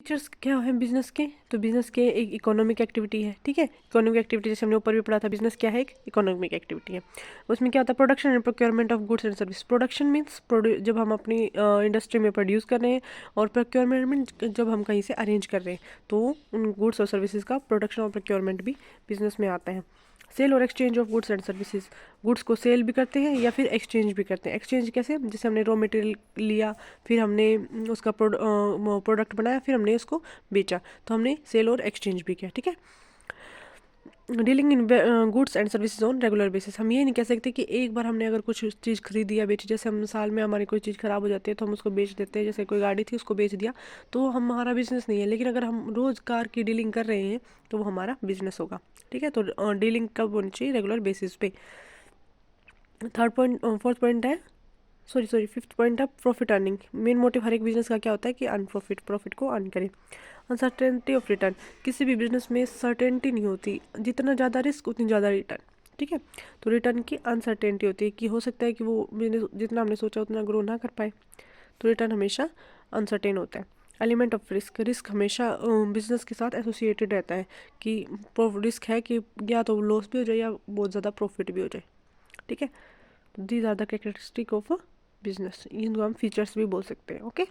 Features क्या है business के? तो बिजनेस के एक इकोनॉमिक एक्टिविटी है, ठीक है। इकोनॉमिक एक्टिविटी जैसे हमने ऊपर भी पढ़ा था, बिजनेस क्या है? एक इकोनॉमिक एक्टिविटी है। उसमें क्या होता है? Production and procurement of goods and service. Production means जब हम अपनी इंडस्ट्री में प्रोड्यूस कर रहे हैं, और प्रोक्योरमेंट मीन्स जब हम कहीं से अरेंज कर रहे हैं, तो उन गुड्स और सर्विसेज का प्रोडक्शन और प्रोक्योरमेंट भी बिजनेस में आता है। सेल और exchange of goods and services. Goods को सेल भी करते हैं या फिर एक्सचेंज भी करते हैं। एक्सचेंज कैसे? जैसे हमने रॉ मटेरियल लिया, फिर हमने उसका प्रोडक्ट बनाया, फिर हमने उसको बेचा, तो हमने सेल और एक्सचेंज भी किया, ठीक है। Dealing in goods and services on regular basis. हम ये नहीं कह सकते कि एक बार हमने अगर कुछ चीज़ खरीदी या बेची, जैसे हम साल में हमारी कोई चीज़ ख़राब हो जाती है तो हम उसको बेच देते हैं, जैसे कोई गाड़ी थी उसको बेच दिया, तो हमारा बिजनेस नहीं है। लेकिन अगर हम रोज़गार की डीलिंग कर रहे हैं तो वो हमारा बिजनेस होगा, ठीक है। तो डीलिंग कब होनी चाहिए? रेगुलर बेसिस पे। थर्ड पॉइंट, फोर्थ पॉइंट है, सॉरी फिफ्थ पॉइंट है प्रॉफिट अर्निंग। मेन मोटिव हर एक बिजनेस का क्या होता है? कि प्रॉफिट को अर्न करें। Uncertainty of return. किसी भी बिजनेस में सर्टेनिटी नहीं होती, जितना ज़्यादा रिस्क उतनी ज़्यादा रिटर्न, ठीक है। तो रिटर्न की अनसर्टेनिटी होती है कि हो सकता है कि वो बिजनेस जितना हमने सोचा उतना ग्रो ना कर पाए, तो रिटर्न हमेशा अनसर्टेन होता है। Element of risk. रिस्क हमेशा बिजनेस के साथ एसोसिएटेड रहता है, कि रिस्क है कि या तो लॉस भी हो जाए या बहुत ज़्यादा प्रॉफिट भी हो जाए, ठीक है। These are the characteristic of a business. इनको हम फीचर्स भी बोल सकते हैं, ओके।